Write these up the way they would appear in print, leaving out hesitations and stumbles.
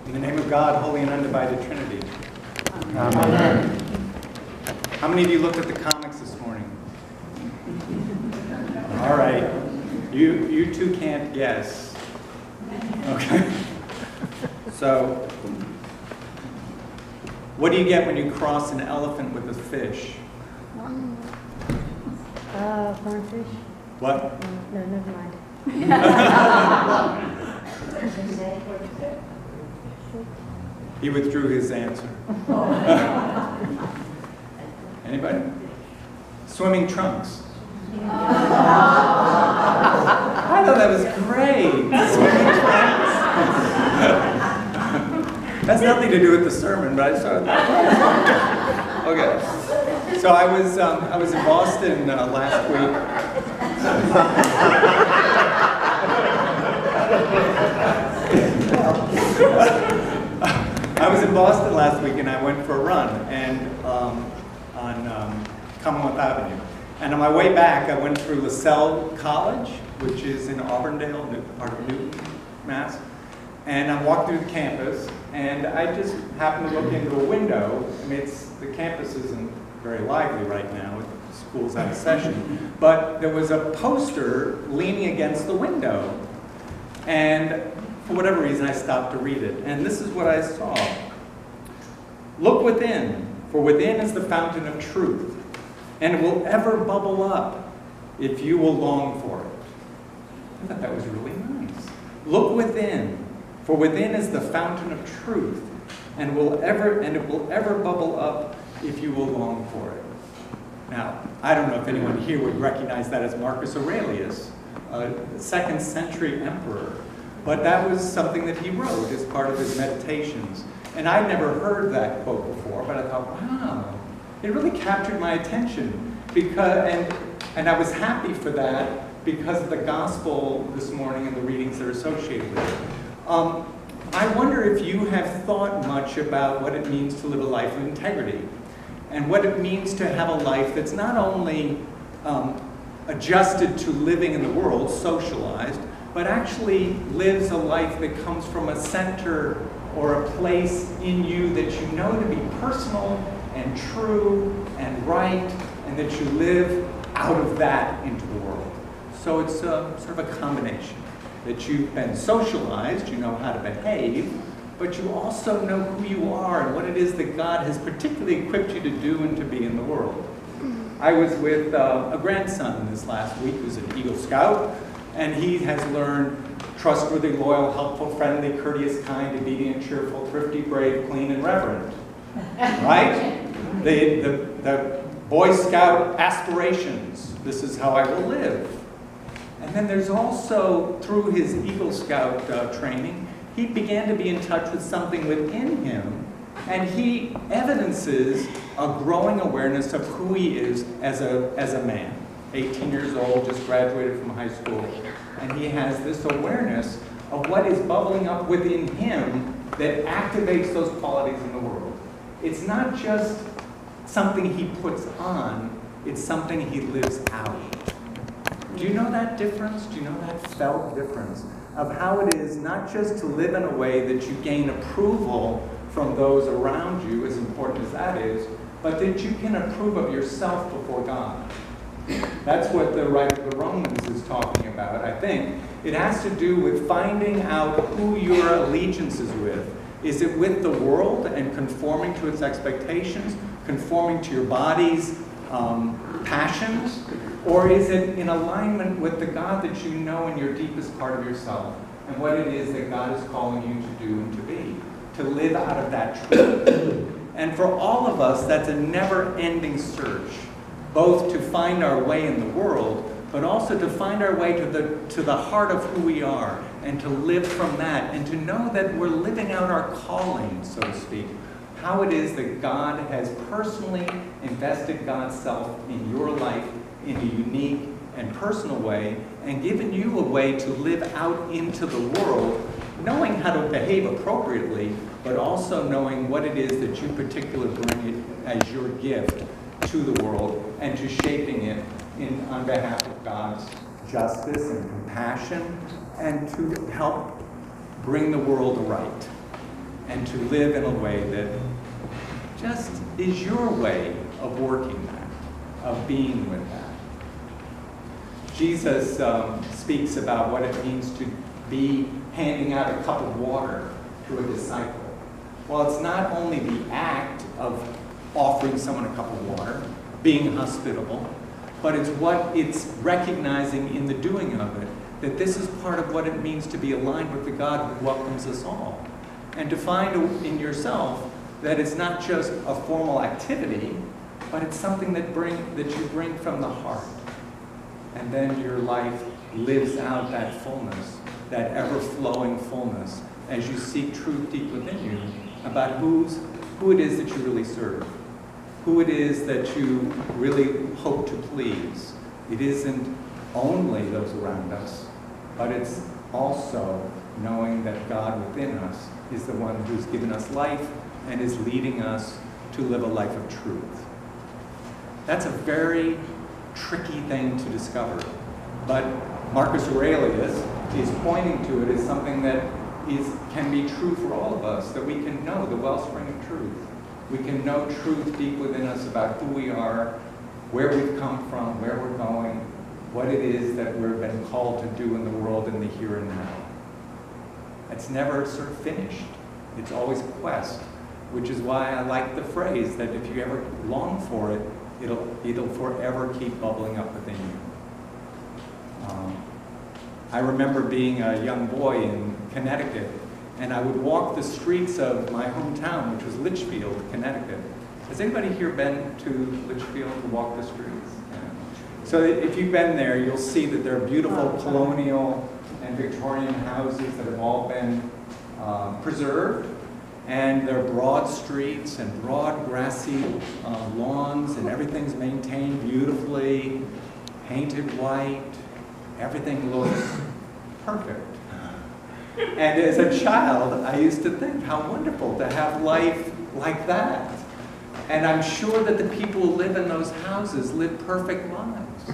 In the name of God, holy and undivided Trinity. Amen. How many of you looked at the comics this morning? All right. You two can't guess. Okay. So, what do you get when you cross an elephant with a fish? Cornfish? What? No, never mind. He withdrew his answer. Anybody? Swimming trunks. I thought that was great. Swimming trunks. That's nothing to do with the sermon, but I just thought that. Okay. So I was in Boston last week. I was in Boston last week and I went for a run and on Commonwealth Avenue. And on my way back, I went through LaSalle College, which is in Auburndale, part of Newton, Mass. And I walked through the campus, and I just happened to look into a window. I mean, the campus isn't very lively right now. School's out of session. But there was a poster leaning against the window. And for whatever reason, I stopped to read it. And this is what I saw. Look within, for within is the fountain of truth, and it will ever bubble up if you will long for it. I thought that was really nice. Look within, for within is the fountain of truth, and it will ever bubble up if you will long for it. Now, I don't know if anyone here would recognize that as Marcus Aurelius, a 2nd century emperor. But that was something that he wrote as part of his meditations. And I'd never heard that quote before, but I thought, wow, it really captured my attention. And I was happy for that because of the gospel this morning and the readings that are associated with it. I wonder if you have thought much about what it means to live a life of integrity and what it means to have a life that's not only adjusted to living in the world, socialized, but actually lives a life that comes from a center or a place in you that you know to be personal and true and right, and that you live out of that into the world. So it's sort of a combination, that you've been socialized, you know how to behave, but you also know who you are and what it is that God has particularly equipped you to do and to be in the world. I was with a grandson this last week who's an Eagle Scout, and he has learned trustworthy, loyal, helpful, friendly, courteous, kind, obedient, cheerful, thrifty, brave, clean, and reverent. Right? The Boy Scout aspirations. This is how I will live. And then there's also, through his Eagle Scout training, he began to be in touch with something within him, and he evidences a growing awareness of who he is as a man. 18 years old, just graduated from high school, and he has this awareness of what is bubbling up within him that activates those qualities in the world. It's not just something he puts on, it's something he lives out. Do you know that difference? Do you know that felt difference of how it is not just to live in a way that you gain approval from those around you, as important as that is, but that you can approve of yourself before God? That's what the writer of the Romans is talking about, I think. It has to do with finding out who your allegiance is with. Is it with the world and conforming to its expectations, conforming to your body's passions? Or is it in alignment with the God that you know in your deepest part of yourself and what it is that God is calling you to do and to be, to live out of that truth? And for all of us, that's a never-ending search, both to find our way in the world, but also to find our way to the heart of who we are and to live from that and to know that we're living out our calling, so to speak. How it is that God has personally invested God's self in your life in a unique and personal way and given you a way to live out into the world, knowing how to behave appropriately, but also knowing what it is that you particularly bring as your gift to the world and to shaping it on behalf of God's justice and compassion and to help bring the world aright. and to live in a way that just is your way of working that, of being with that. Jesus speaks about what it means to be handing out a cup of water to a disciple. Well, it's not only the act of offering someone a cup of water, being hospitable, but it's recognizing in the doing of it that this is part of what it means to be aligned with the God who welcomes us all. And to find in yourself that it's not just a formal activity, but it's something that you bring from the heart. And then your life lives out that fullness, that ever-flowing fullness, as you seek truth deep within you about who it is that you really serve, who it is that you really hope to please. It isn't only those around us, but it's also knowing that God within us is the one who's given us life and is leading us to live a life of truth. That's a very tricky thing to discover, but Marcus Aurelius is pointing to it as something that can be true for all of us, that we can know the wellspring of truth. We can know truth deep within us about who we are, where we've come from, where we're going, what it is that we've been called to do in the world in the here and now. It's never sort of finished. It's always a quest, which is why I like the phrase that if you ever long for it, it'll forever keep bubbling up within you. I remember being a young boy in Connecticut, and I would walk the streets of my hometown, which was Litchfield, Connecticut. Has anybody here been to Litchfield to walk the streets? Yeah. So if you've been there, you'll see that there are beautiful colonial and Victorian houses that have all been preserved. And there are broad streets and broad grassy lawns, and everything's maintained beautifully, painted white. Everything looks perfect. And as a child, I used to think how wonderful to have life like that. And I'm sure that the people who live in those houses live perfect lives.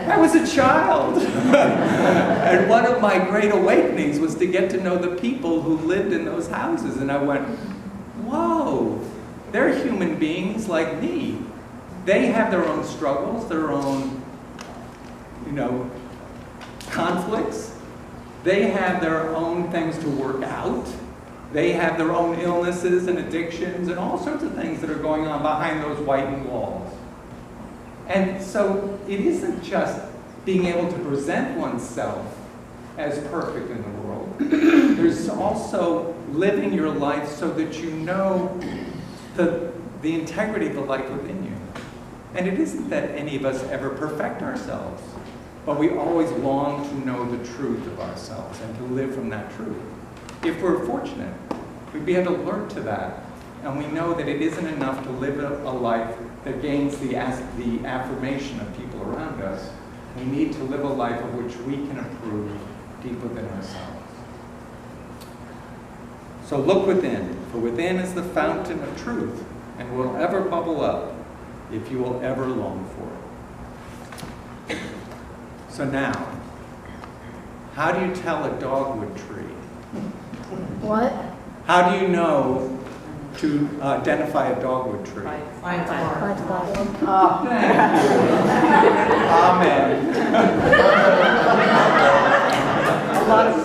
I was a child. And one of my great awakenings was to get to know the people who lived in those houses. And I went, whoa, they're human beings like me. They have their own struggles, their own, conflicts. They have their own things to work out. They have their own illnesses and addictions and all sorts of things that are going on behind those whitened walls. And so it isn't just being able to present oneself as perfect in the world. There's also living your life so that you know the integrity of the life within you. And it isn't that any of us ever perfect ourselves, but we always long to know the truth of ourselves and to live from that truth. If we're fortunate, we'd be able to alert to that. And we know that it isn't enough to live a life that gains the affirmation of people around us. We need to live a life of which we can approve deep within ourselves. So look within, for within is the fountain of truth, and will ever bubble up if you will ever long for it. So now, how do you tell a dogwood tree? What? How do you know to identify a dogwood tree? Five stars. Thank you. Amen. A lot of